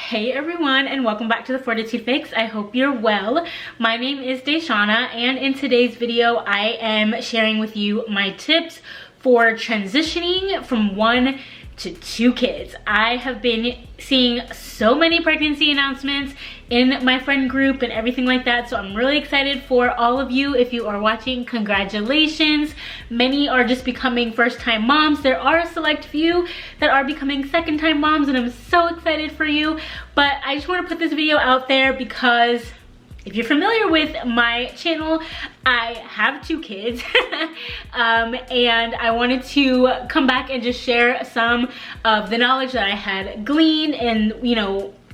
Hey everyone, and welcome back to the Fortitude Fix. I hope you're well. My name is DaShanna, and in today's video I am sharing with you my tips for transitioning from 1 to 2 kids. I have been seeing so many pregnancy announcements in my friend group and everything like that, so I'm really excited for all of you. If you are watching, congratulations. Many are just becoming first-time moms. There are a select few that are becoming second-time moms, and I'm so excited for you. But I just want to put this video out there because if you're familiar with my channel, I have 2 kids and I wanted to come back and just share some of the knowledge that I had gleaned and,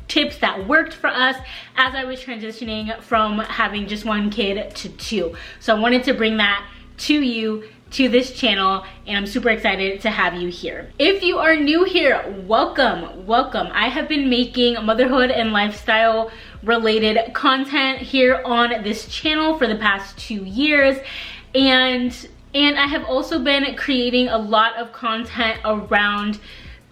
tips that worked for us as I was transitioning from having just 1 kid to 2. So I wanted to bring that to you, to this channel, and I'm super excited to have you here. If you are new here, welcome. I have been making motherhood and lifestyle related content here on this channel for the past 2 years, and I have also been creating a lot of content around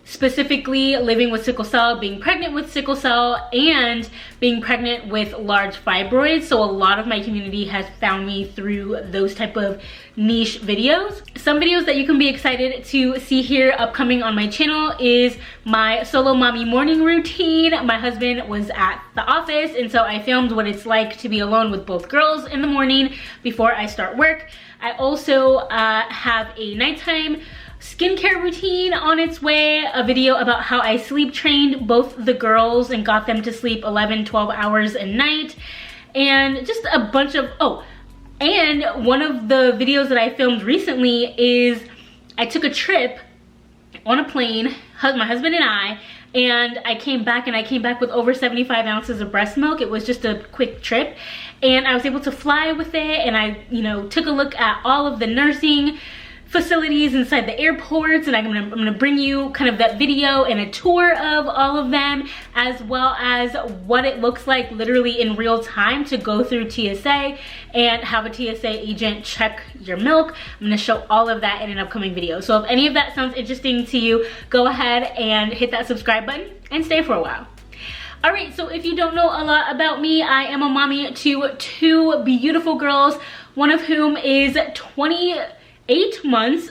specifically living with sickle cell, being pregnant with sickle cell, and being pregnant with large fibroids. So a lot of my community has found me through those type of niche videos. Some videos that you can be excited to see here upcoming on my channel is my solo mommy morning routine. My husband was at the office, and so I filmed what it's like to be alone with both girls in the morning before I start work. I also have a nighttime skincare routine on its way, a video about how I sleep trained both the girls and got them to sleep 11-12 hours a night, and just a bunch of, and one of the videos that I filmed recently is I took a trip on a plane, my husband and I came back with over 75 ounces of breast milk. It was just a quick trip, and I was able to fly with it, and I took a look at all of the nursing facilities inside the airports, and I'm gonna bring you kind of that video and a tour of all of them, as well as what it looks like literally in real time to go through TSA and have a TSA agent check your milk. I'm gonna show all of that in an upcoming video. So if any of that sounds interesting to you, go ahead and hit that subscribe button and stay for a while. All right, so if you don't know a lot about me, I am a mommy to 2 beautiful girls, one of whom is 28 months.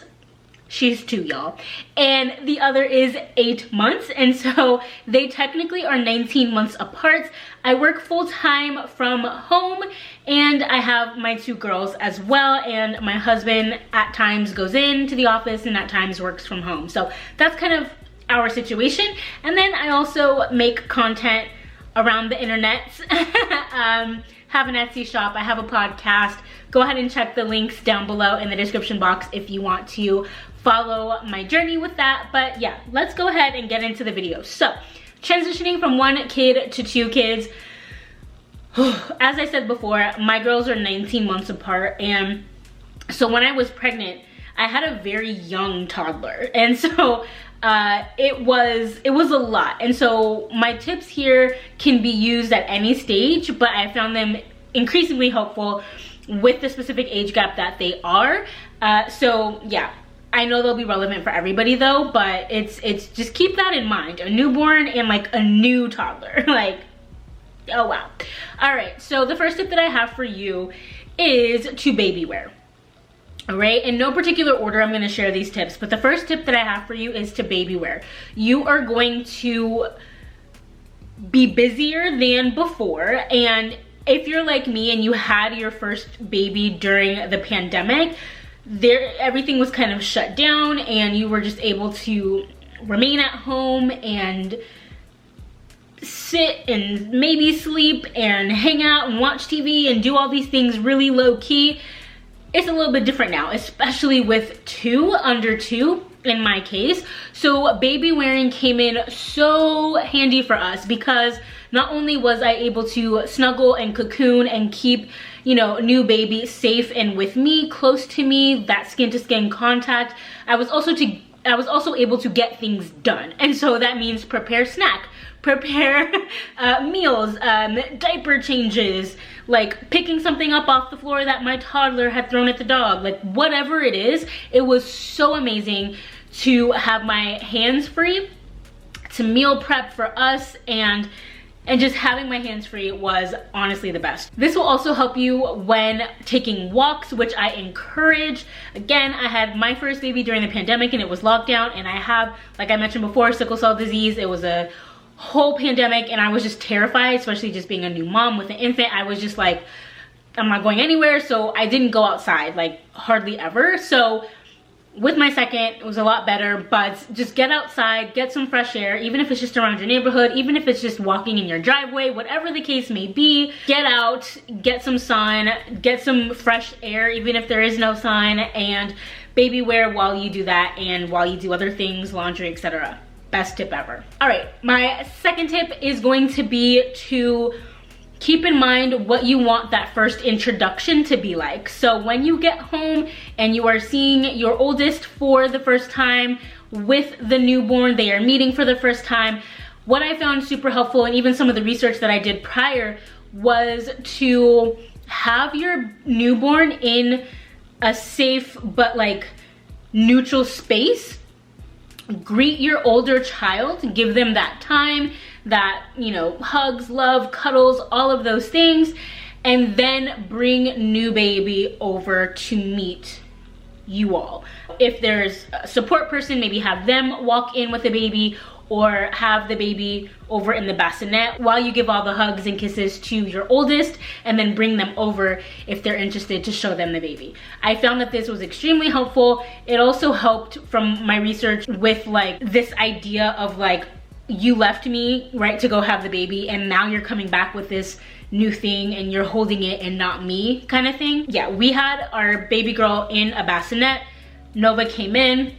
She's 2, y'all, and the other is 8 months, and so they technically are 19 months apart. I work full-time from home, and I have my 2 girls as well, and my husband at times goes into the office and at times works from home. So that's kind of our situation. And then I also make content around the internet. Have an Etsy shop, I have a podcast. Go ahead and check the links down below in the description box if you want to follow my journey with that. But yeah, let's go ahead and get into the video. So, transitioning from 1 kid to 2 kids. As I said before, my girls are 19 months apart, and so when I was pregnant, I had a very young toddler, and so it was a lot. And so my tips here can be used at any stage, but I found them increasingly helpful with the specific age gap that they are. So yeah, I know they'll be relevant for everybody though, but it's just keep that in mind. A newborn and like a new toddler, like, oh wow. All right, so the first tip that I have for you is to baby wear. All right, in no particular order I'm gonna share these tips, but the first tip that I have for you is to baby wear. You are going to be busier than before, and if you're like me and you had your first baby during the pandemic, everything was kind of shut down and you were just able to remain at home and sit and maybe sleep and hang out and watch TV and do all these things really low key. It's a little bit different now, especially with 2, under 2 in my case. So baby wearing came in so handy for us because not only was I able to snuggle and cocoon and keep, new baby safe and with me, close to me, that skin to skin contact, I was also able to get things done. And so that means prepare snack, prepare meals, diaper changes, like picking something up off the floor that my toddler had thrown at the dog, like whatever it is. It was so amazing to have my hands free to meal prep for us, and just having my hands free was honestly the best. This will also help you when taking walks, which I encourage. Again, I had my first baby during the pandemic and it was lockdown, and I have, like I mentioned before, sickle cell disease. It was a whole pandemic and I was just terrified, especially just being a new mom with an infant. I was just like, I'm not going anywhere, so I didn't go outside, like hardly ever. So with my second, it was a lot better, but just get outside, get some fresh air, even if it's just around your neighborhood, even if it's just walking in your driveway, whatever the case may be. Get out, get some sun, get some fresh air, even if there is no sun, and baby wear while you do that and while you do other things, laundry, etc. Best tip ever. All right, my second tip is going to be to keep in mind what you want that first introduction to be like. So when you get home and you are seeing your oldest for the first time with the newborn, they are meeting for the first time, what I found super helpful, and even some of the research that I did prior, was to have your newborn in a safe but like neutral space. Greet your older child, give them that time, that, you know, hugs, love, cuddles, all of those things, and then bring new baby over to meet you all. If there's a support person, maybe have them walk in with the baby, or have the baby over in the bassinet while you give all the hugs and kisses to your oldest, and then bring them over if they're interested to show them the baby. I found that this was extremely helpful. It also helped from my research with like this idea of like, you left me, right, to go have the baby, and now you're coming back with this new thing and you're holding it and not me kind of thing. Yeah, we had our baby girl in a bassinet. Nova came in,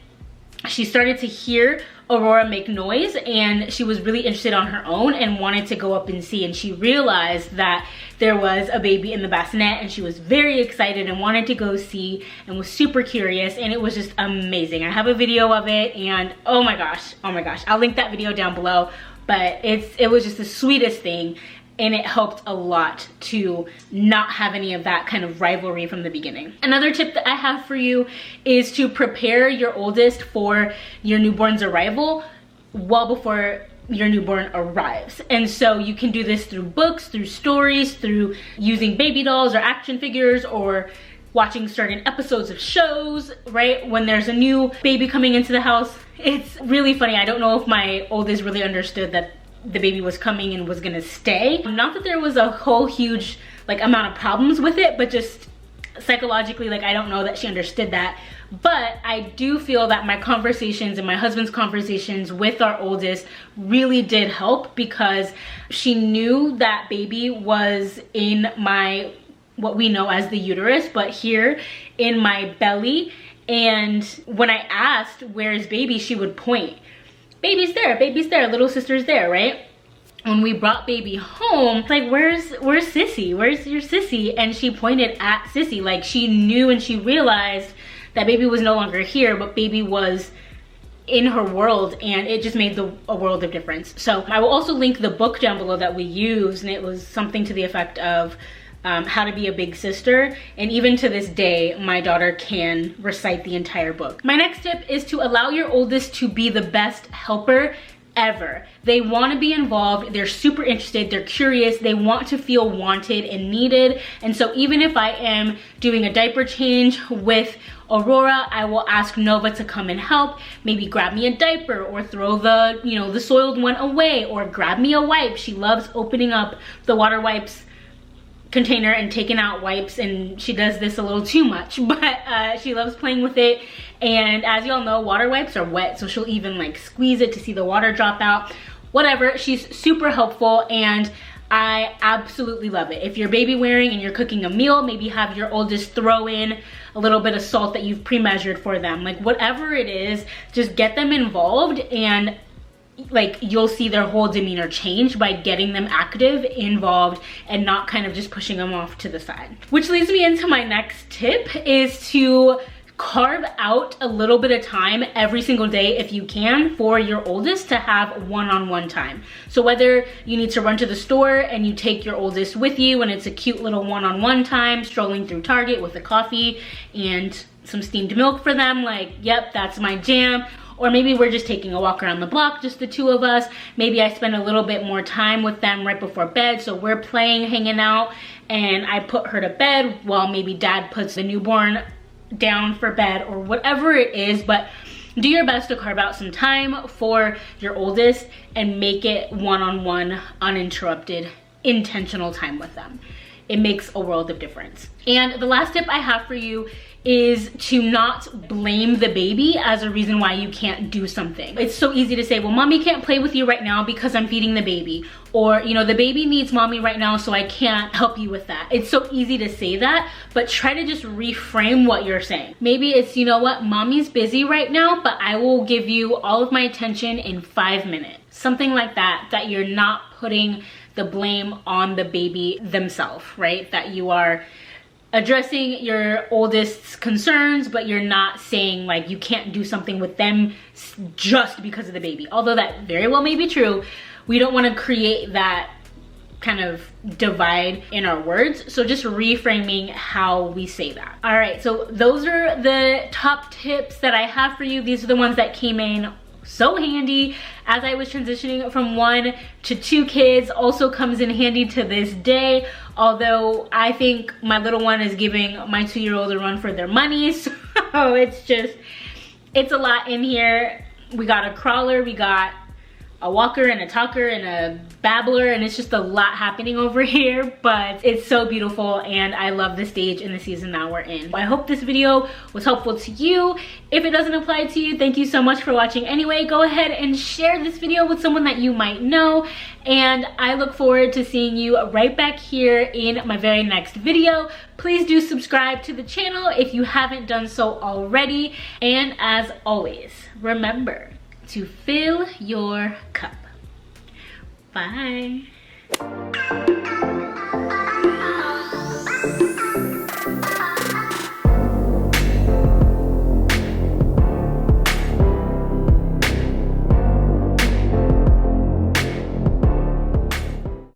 she started to hear Aurora make noise, and she was really interested on her own and wanted to go up and see, and she realized that there was a baby in the bassinet, and she was very excited and wanted to go see and was super curious, and it was just amazing. I have a video of it, and oh my gosh, I'll link that video down below, but it was just the sweetest thing. And it helped a lot to not have any of that kind of rivalry from the beginning. Another tip that I have for you is to prepare your oldest for your newborn's arrival well before your newborn arrives. And so you can do this through books, through stories, through using baby dolls or action figures, or watching certain episodes of shows, right? When there's a new baby coming into the house. It's really funny. I don't know if my oldest really understood that the baby was coming and was gonna stay. Not that there was a whole huge like amount of problems with it, but just psychologically, like I don't know that she understood that. But I do feel that my conversations and my husband's conversations with our oldest really did help, because she knew that baby was in my, what we know as the uterus, but here in my belly. And when I asked, where's baby, she would point. Baby's there, little sister's there, right? When we brought baby home, it's like, where's Sissy? Where's your Sissy? And she pointed at Sissy, like she knew and she realized that baby was no longer here, but baby was in her world, and it just made a world of difference. So I will also link the book down below that we used, and it was something to the effect of How to Be a Big Sister, and even to this day my daughter can recite the entire book. My next tip is to allow your oldest to be the best helper ever. They want to be involved, they're super interested, they're curious, they want to feel wanted and needed. And so even if I am doing a diaper change with Aurora, I will ask Nova to come and help, maybe grab me a diaper, or throw the, you know, the soiled one away, or grab me a wipe. She loves opening up the water wipes container and taking out wipes, and she does this a little too much, but she loves playing with it. And as y'all know, water wipes are wet, so she'll even like squeeze it to see the water drop out. Whatever, she's super helpful, and I absolutely love it. If you're baby wearing and you're cooking a meal, maybe have your oldest throw in a little bit of salt that you've pre-measured for them. Like whatever it is, just get them involved, and like you'll see their whole demeanor change by getting them active, involved, and not kind of just pushing them off to the side. Which leads me into my next tip, is to carve out a little bit of time every single day, if you can, for your oldest to have one-on-one time. So whether you need to run to the store and you take your oldest with you and it's a cute little one-on-one time, strolling through Target with a coffee and some steamed milk for them, like, yep, that's my jam. or maybe we're just taking a walk around the block, just the two of us. Maybe I spend a little bit more time with them right before bed, so we're playing, hanging out, and I put her to bed while maybe dad puts the newborn down for bed, or whatever it is. But do your best to carve out some time for your oldest and make it one-on-one, uninterrupted, intentional time with them. It makes a world of difference. And the last tip I have for you is to not blame the baby as a reason why you can't do something. It's so easy to say, well, mommy can't play with you right now because I'm feeding the baby. Or, you know, the baby needs mommy right now, so I can't help you with that. It's so easy to say that, but try to just reframe what you're saying. Maybe it's, you know what, mommy's busy right now, but I will give you all of my attention in 5 minutes. Something like that, that you're not putting the blame on the baby themselves, right? That you are addressing your oldest's concerns, but you're not saying like you can't do something with them just because of the baby. Although that very well may be true, we don't want to create that kind of divide in our words. So just reframing how we say that. All right, so those are the top tips that I have for you. These are the ones that came in so handy as I was transitioning from 1 to 2 kids. Also comes in handy to this day, although I think my little one is giving my 2-year-old a run for their money. So it's a lot in here. We got a crawler, we got a walker and a talker and a babbler, and it's just a lot happening over here, but it's so beautiful and I love the stage and the season that we're in. I hope this video was helpful to you. If it doesn't apply to you, thank you so much for watching anyway. Go ahead and share this video with someone that you might know, and I look forward to seeing you right back here in my very next video. Please do subscribe to the channel if you haven't done so already, and as always, remember to fill your cup. Bye.